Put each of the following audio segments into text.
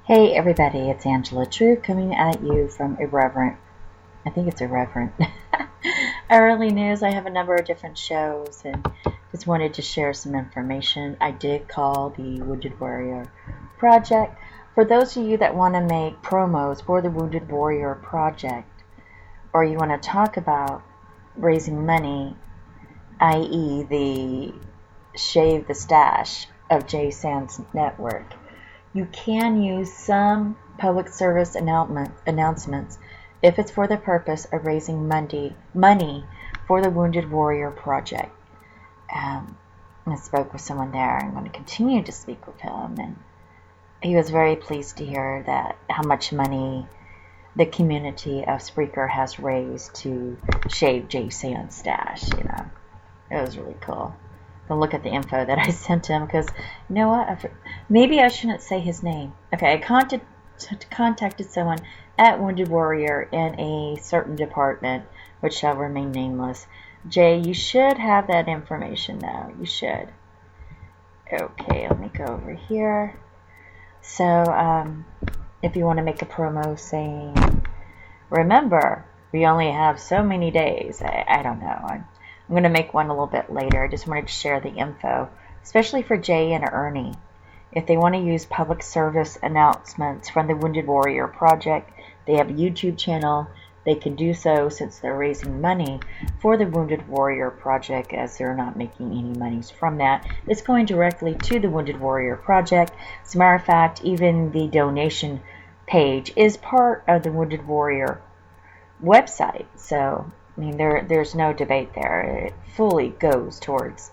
Hey everybody, it's Angela True coming at you from I think it's Irreverent, Early News. I have a number of different shows and just wanted to share some information. I did call the Wounded Warrior Project. For those of you that want to make promos for the Wounded Warrior Project, or you want to talk about raising money, i.e. the Shave the Stash of Jay Sands Network, you can use some public service announcements if it's for the purpose of raising money for the Wounded Warrior Project. I spoke with someone there. I'm going to continue to speak with him, and he was very pleased to hear that how much money the community of Spreaker has raised to shave Jay Sands' stash. It was really cool. Look at the info that I sent him, because you know what? Maybe I shouldn't say his name. Okay, I contacted someone at Wounded Warrior in a certain department, which shall remain nameless. Jay, you should have that information now. You should. Okay, let me go over here. So, if you want to make a promo saying, remember, we only have so many days. I don't know. I'm going to make one a little bit later. I just wanted to share the info, especially for Jay and Ernie. If they want to use public service announcements from the Wounded Warrior Project, they have a YouTube channel. They can do so since they're raising money for the Wounded Warrior Project, as they're not making any monies from that. It's going directly to the Wounded Warrior Project. As a matter of fact, even the donation page is part of the Wounded Warrior website. So I mean, there's no debate there. It fully goes towards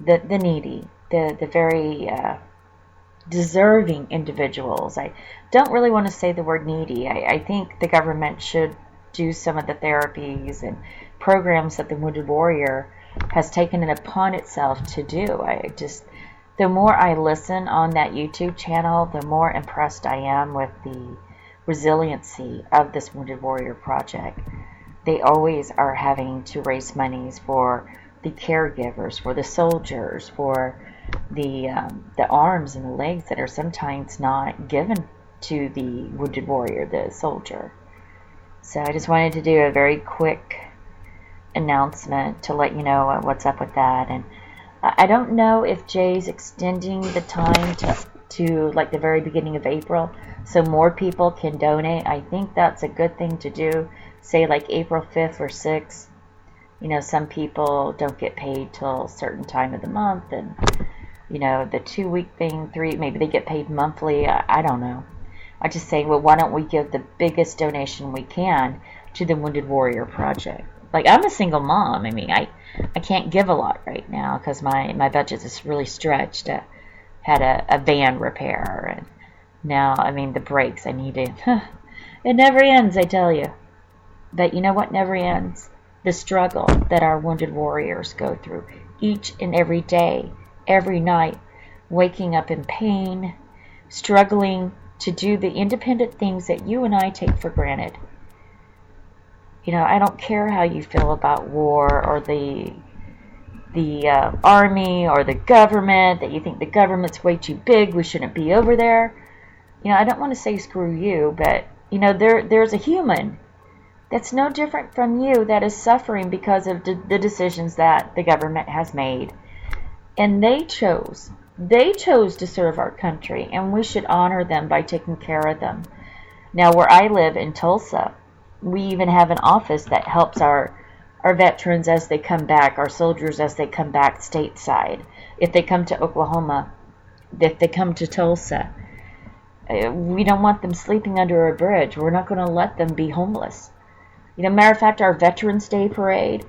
the needy, the very deserving individuals. I don't really want to say the word needy. I think the government should do some of the therapies and programs that the Wounded Warrior has taken it upon itself to do. The more I listen on that YouTube channel, the more impressed I am with the resiliency of this Wounded Warrior Project. They always are having to raise monies for the caregivers, for the soldiers, for the arms and the legs that are sometimes not given to the Wounded Warrior, the soldier. So I just wanted to do a very quick announcement to let you know what's up with that. And I don't know if Jay's extending the time to like the very beginning of April so more people can donate. I think that's a good thing to do. Say like April 5th or 6th. Some people don't get paid till a certain time of the month, and the 2-week thing, maybe they get paid monthly. I don't know. I just say, well, why don't we give the biggest donation we can to the Wounded Warrior Project? Like, I'm a single mom. I mean, I can't give a lot right now because my budget is really stretched. I had a van repair, and now, the brakes I needed. It never ends, I tell you. But you know what never ends? The struggle that our Wounded Warriors go through each and every day, every night, waking up in pain, struggling to do the independent things that you and I take for granted. I don't care how you feel about war or the army or the government, that you think the government's way too big, we shouldn't be over there. I don't want to say screw you, but there's a human that's no different from you that is suffering because of the decisions that the government has made. And they chose to serve our country, and we should honor them by taking care of them. Now, where I live in Tulsa, we even have an office that helps our veterans as they come back, our soldiers as they come back stateside. If they come to Oklahoma, if they come to Tulsa, we don't want them sleeping under a bridge. We're not going to let them be homeless. Matter of fact, our Veterans Day parade,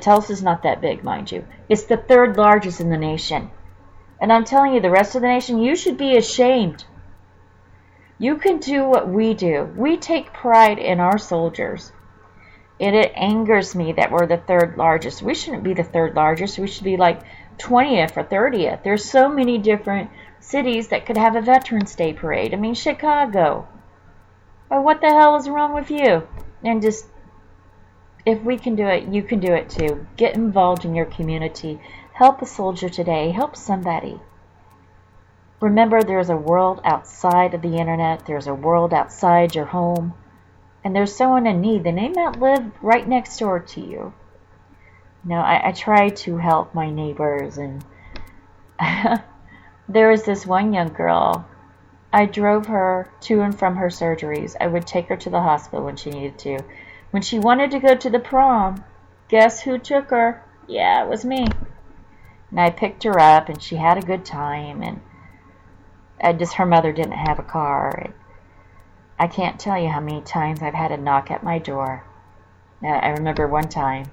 Tulsa's not that big, mind you. It's the 3rd largest in the nation. And I'm telling you, the rest of the nation, you should be ashamed. You can do what we do. We take pride in our soldiers. And it angers me that we're the 3rd largest. We shouldn't be the 3rd largest. We should be like 20th or 30th. There's so many different cities that could have a Veterans Day parade. Chicago. Well, what the hell is wrong with you? And just, if we can do it, you can do it too. Get involved in your community. Help a soldier today. Help somebody. Remember, there's a world outside of the internet. There's a world outside your home. And there's someone in need. They may not live right next door to you. I try to help my neighbors. And there was this one young girl. I drove her to and from her surgeries. I would take her to the hospital when she needed to. When she wanted to go to the prom, guess who took her? Yeah, it was me. And I picked her up, and she had a good time. And her mother didn't have a car. And I can't tell you how many times I've had a knock at my door. I remember one time.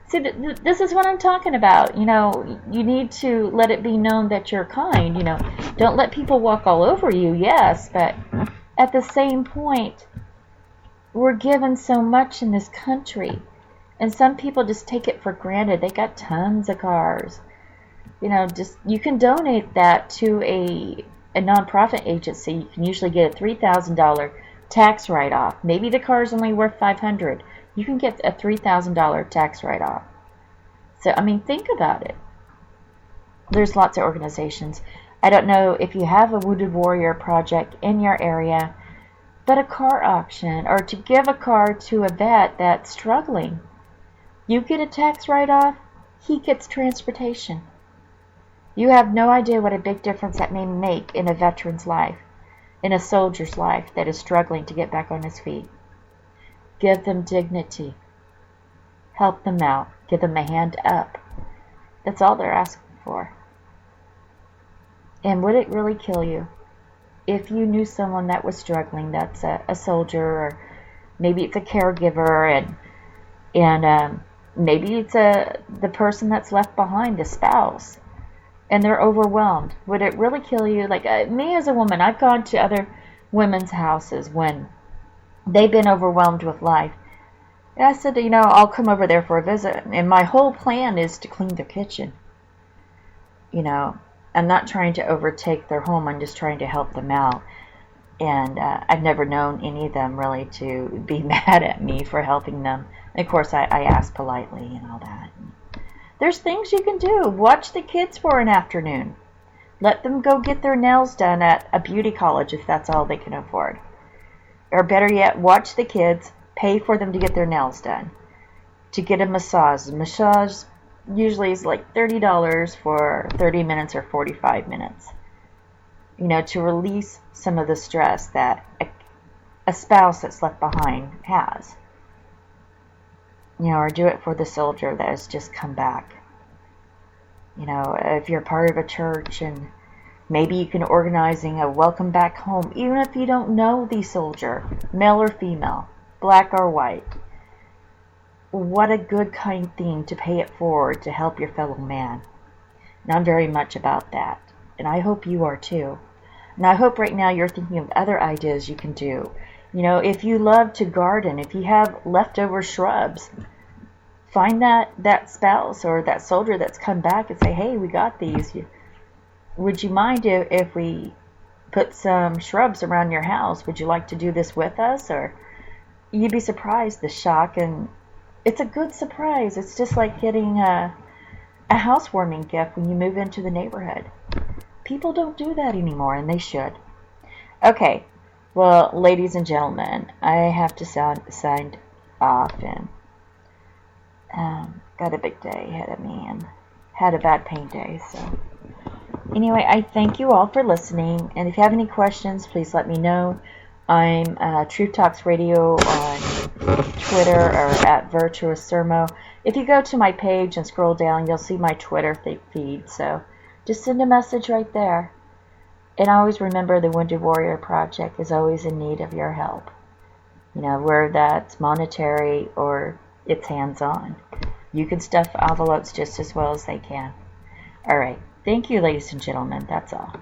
See, this is what I'm talking about. You need to let it be known that you're kind. Don't let people walk all over you, yes, but at the same point, we're given so much in this country, and some people just take it for granted. They got tons of cars. You can donate that to a nonprofit agency. You can usually get a $3,000 tax write-off. Maybe the car's only worth $500. You can get a $3,000 tax write-off. So, think about it. There's lots of organizations. I don't know if you have a Wounded Warrior project in your area, but a car auction, or to give a car to a vet that's struggling. You get a tax write-off, he gets transportation. You have no idea what a big difference that may make in a veteran's life, in a soldier's life that is struggling to get back on his feet. Give them dignity. Help them out. Give them a hand up. That's all they're asking for. And would it really kill you if you knew someone that was struggling, that's a soldier, or maybe it's a caregiver, and maybe it's the person that's left behind, the spouse, and they're overwhelmed? Would it really kill you? Like me as a woman, I've gone to other women's houses when they've been overwhelmed with life. And I said, I'll come over there for a visit. And my whole plan is to clean their kitchen. I'm not trying to overtake their home. I'm just trying to help them out. And I've never known any of them really to be mad at me for helping them. And of course, I ask politely and all that. There's things you can do. Watch the kids for an afternoon. Let them go get their nails done at a beauty college if that's all they can afford. Or better yet, watch the kids, pay for them to get their nails done, to get a massage. Massage usually is like $30 for 30 minutes or 45 minutes, to release some of the stress that a spouse that's left behind has. Or do it for the soldier that has just come back. If you're part of a church, and maybe you can organizing a welcome back home, even if you don't know the soldier, male or female, black or white. What a good, kind thing to pay it forward to help your fellow man. And I'm very much about that. And I hope you are too. And I hope right now you're thinking of other ideas you can do. If you love to garden, if you have leftover shrubs, find that spouse or that soldier that's come back and say, hey, we got these. Would you mind if we put some shrubs around your house? Would you like to do this with us? Or you'd be surprised, the shock. And it's a good surprise. It's just like getting a housewarming gift when you move into the neighborhood. People don't do that anymore, and they should. Okay, well, ladies and gentlemen, I have to sign off, and got a big day ahead of me, and had a bad pain day, so anyway, I thank you all for listening, and if you have any questions, please let me know. I'm Truth Talks Radio on Twitter, or at Virtuous Sermo. If you go to my page and scroll down, you'll see my Twitter feed, so just send a message right there. And always remember, the Wounded Warrior Project is always in need of your help. Whether that's monetary or it's hands-on. You can stuff envelopes just as well as they can. All right. Thank you, ladies and gentlemen. That's all.